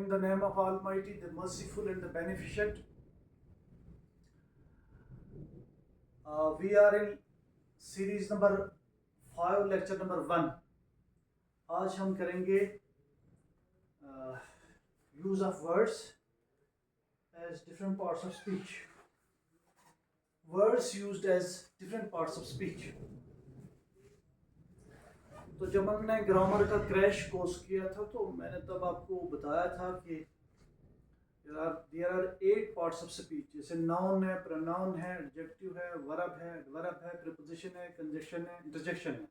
In the name of Almighty, the Merciful and the Beneficent. We are in series number 5, lecture number 1. आज हम करेंगे use of words as different parts of speech. Words used as different parts of speech. तो जब हमने grammar का crash course किया था तो मैंने तब आपको बताया था कि there are 8 parts of speech. जैसे noun है, pronoun है, adjective है, verb है, preposition है, conjunction है, interjection है.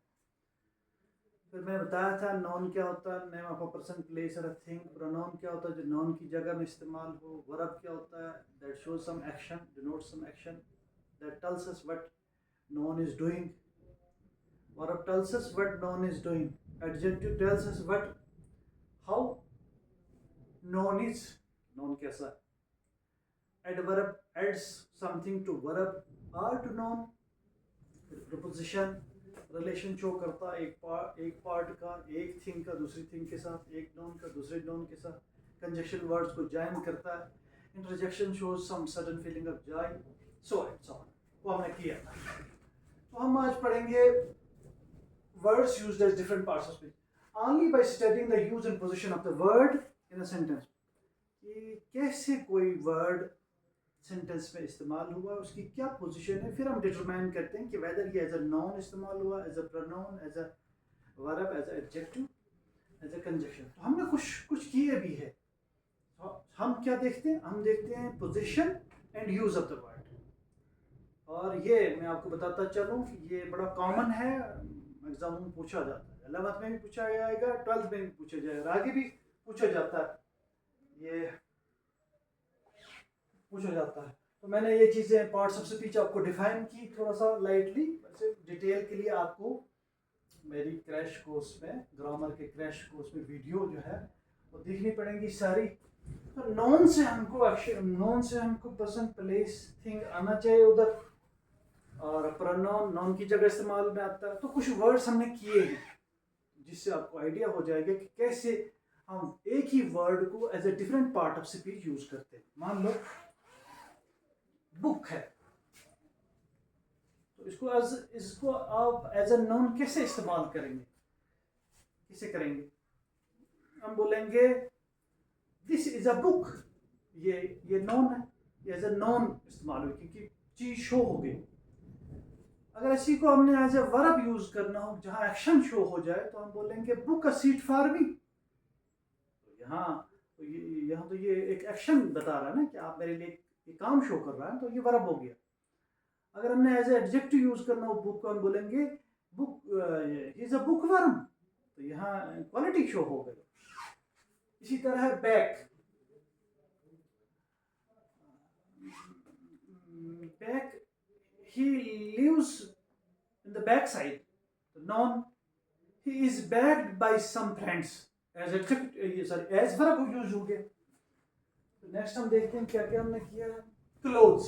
फिर मैं बताया था noun क्या होता है, name of a person, place or a thing. pronoun क्या होता है जो noun की जगह में इस्तेमाल हो. verb क्या होता है, that shows some action, denotes some action, that tells us what noun is doing. Verb tells us what noun is doing. Adjective tells us how noun is. Noun कैसा है. Adverb adds something to verb or to noun. Preposition relation show करता है एक part का एक thing का दूसरी thing के साथ, एक नॉन का दूसरे नॉन के साथ. कंजक्शन वर्ड्स को जॉइन करता है. Interjection shows some sudden feeling of joy, so and so on. वो हमने किया था. तो हम आज पढ़ेंगे words used as different parts of speech. Only by studying the use and position of the word in a sentence. कि कैसे कोई वर्ड सेंटेंस में इस्तेमाल हुआ, उसकी क्या पोजीशन है, फिर हम डिटरमाइन करते हैं कि वेदर ये एज अ नाउन इस्तेमाल हुआ, as a pronoun, as a verb, as a adjective, as a conjunction. तो हमने कुछ किए भी है. तो हम क्या देखते हैं, हम देखते हैं position and use of the word. और ये मैं आपको बताता चलूँ कि ये बड़ा कॉमन है, एग्जाम में पूछा जाता है. 11th में भी पूछा जाएगा, 12th में भी पूछा जाएगा, आगे भी पूछा जाता है, ये पूछा जाता है. तो मैंने ये चीज़ें पार्ट्स ऑफ स्पीच आपको डिफाइन की थोड़ा सा लाइटली. वैसे डिटेल के लिए आपको मेरी क्रैश कोर्स में, ग्रामर के क्रैश कोर्स में वीडियो जो है वो देखनी पड़ेंगी सारी. तो नॉन से हमको पर्सन, प्लेस, थिंग आना चाहिए उधर, और प्रोनाउन नॉन की जगह इस्तेमाल में आता है. तो कुछ वर्ड्स हमने किए हैं जिससे आपको आइडिया हो जाएगा कि कैसे हम एक ही वर्ड को as a different part of speech use करते हैं. मान लो बुक है, तो इसको आप एज अ नाउन कैसे इस्तेमाल करेंगे, कैसे करेंगे. हम बोलेंगे दिस इज अ बुक. ये नाउन है, ये एज अ नाउन इस्तेमाल हुई क्योंकि चीज शो हो गई. अगर इसी को हमने एज ए वर्ब यूज करना हो जहां एक्शन शो हो जाए तो हम बोलेंगे book a seat for me. तो यहाँ तो ये एक एक्शन बता रहा है ना कि आप मेरे लिए ये काम शो कर रहा है, तो ये वर्ब हो गया. अगर हमने एज ए एडजेक्टिव यूज करना हो बुक को, हम बोलेंगे book is a book worm. तो यहाँ क्वालिटी शो हो गई. इसी तरह है back. Back, he lives in the back side. The noun, he is backed by some friends. As verb use हो गया. नेक्स्ट हम देखते हैं क्या क्या हमने किया है. क्लोज.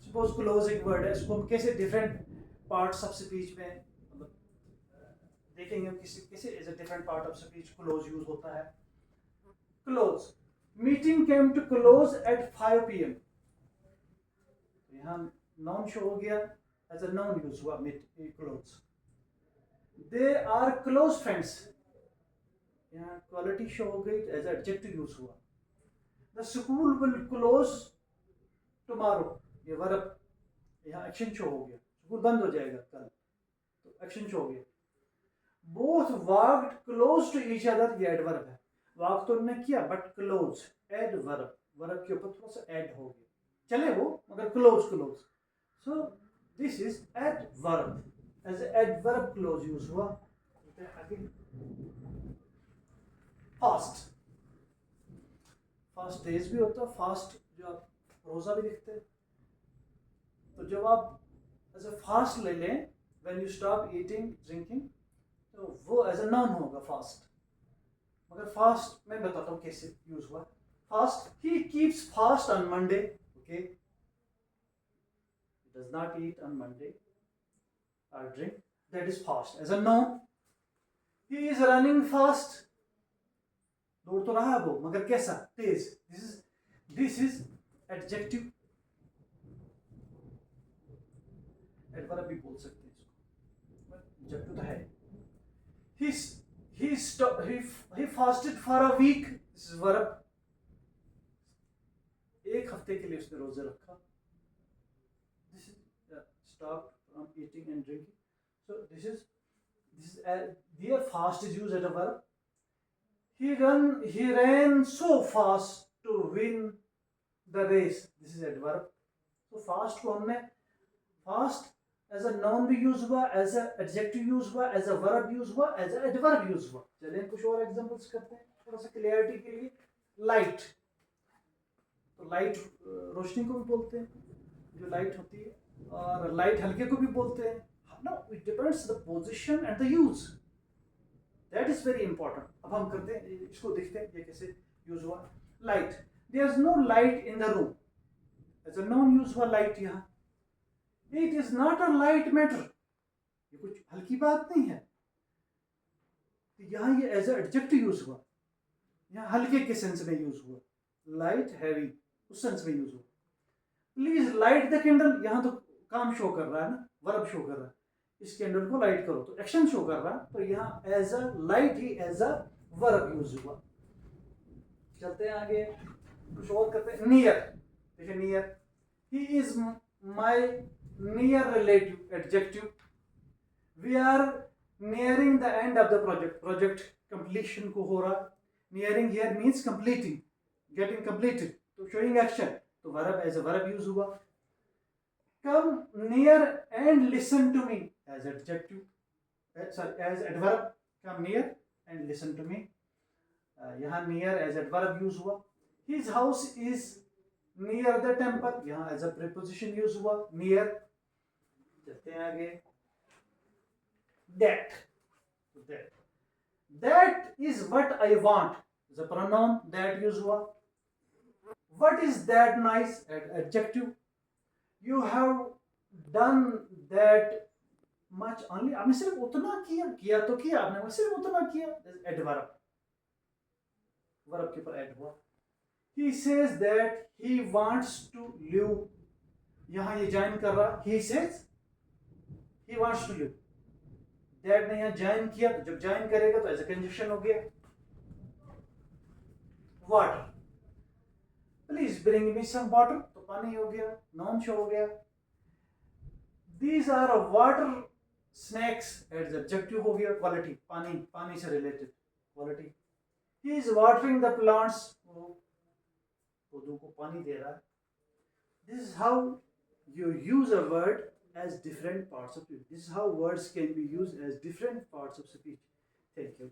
सपोज क्लोज एक वर्ड है, इसको हम कैसे डिफरेंट पार्ट्स ऑफ स्पीच में देखेंगे कैसे as a different part of speech close use होता है. Close, meeting came to close at 5 PM. यहाँ नाउन शो हो गया, एज अ नाउन यूज हुआ close. They are close friends. यहाँ क्वालिटी शो हो गई, एज एडजेक्टिव यूज हुआ. The school will close tomorrow. ये वर्ब, यहाँ एक्शन शो हो गया, स्कूल बंद हो जाएगा कल, तो एक्शन शो हो गया. Both walked close to each other. ये एडवर्ब है. वॉक तो उन्होंने किया बट क्लोज एडवर्ब, वर्ब के ऊपर थोड़ा सा ऐड हो गया, चले वो मगर close. So this is adverb. As adverb close use हुआ. फास्ट. फास्ट डेज भी होता है, फास्ट जो आप रोजा भी लिखते हैं. तो जब आप एज ए फास्ट ले लें, when you stop eating drinking, तो वो एज अ नाउन होगा फास्ट. मगर फास्ट मैं बताता हूँ कैसे यूज हुआ. Fast, he keeps fast on Monday. Okay, does not eat on Monday or drink. That is fast as a noun. He is running fast. दौड़ तो रहा है वो, मगर कैसा, तेज। दिस इज एडजेक्टिव, एडवर्ब भी बोल सकते हैं इसको, एडजेक्टिव तो है। he fasted for a week, this is verb, एक हफ्ते के लिए उसने रोजे रखा। This is stopped from eating and drinking. So this is their fast is used as a verb. He ran so fast to win the race. This is adverb. So fast को हमने fast as a noun भी use हुआ, as a adjective use हुआ, as a verb use हुआ, as अ adverb use हुआ। चलिए कुछ और एग्जांपल्स करते हैं थोड़ा सा क्लियरिटी के लिए। लाइट, तो लाइट रोशनी को भी बोलते हैं, जो लाइट होती है, और लाइट हल्के को भी बोलते हैं। No, it depends the position and the use, that is very important. अब हम करते हैं इसको, देखते हैं ये कैसे यूज हुआ। Light, there is no light in the room, as a noun use हुआ लाइट यहाँ। It is not a light matter, ये कुछ हल्की बात नहीं है, तो यहाँ ये एज एडजेक्टिव यूज हुआ, यहाँ हल्के के सेंस में यूज हुआ। लाइट हैवी उस सेंस में यूज हुआ। प्लीज लाइट द कैंडल, यहाँ तो काम शो कर रहा है ना, वर्ब शो कर रहा है, इस कैंडल को लाइट करो, तो एक्शन शो कर रहा है, तो यहाँ एज अ लाइट ही एज अ वर्ब यूज हुआ। चलते हैं आगे, कुछ और करते हैं। नियर, देखिए near, he is my near relative, adjective. We are nearing the end of the project, project completion को हो रहा। nearing here means completing, getting completed, तो showing action, तो verb as a verb use हुआ। come near and listen to me as adjective, sorry as adverb, come near and listen to me, यहाँ near as adverb use हुआ। his house is near the temple, यहाँ as a preposition use हुआ near। चलते हैं आगे। that, that is what I want, is a pronoun, that use हुआ। what is that nice, adjective। you have done that much only, आपने सिर्फ उतना किया तो किया आपने, सिर्फ उतना किया, adverb, verb के ऊपर add हुआ। he says that he wants to live, यहाँ ये ज्वाइन कर रहा, he says he wants to live, that ने यहाँ ज्वाइन किया, तो जब ज्वाइन करेगा तो एज ए कंजक्शन हो गया। Water, please bring me some water, तो पानी हो गया, नाउन शो हो गया। these are water snacks, as adjective हो गया, क्वालिटी, पानी, पानी से related quality. he is watering the plants, पौधों को पानी दे रहा है। this is how you use a word as different parts of speech. This is how words can be used as different parts of speech. Thank you.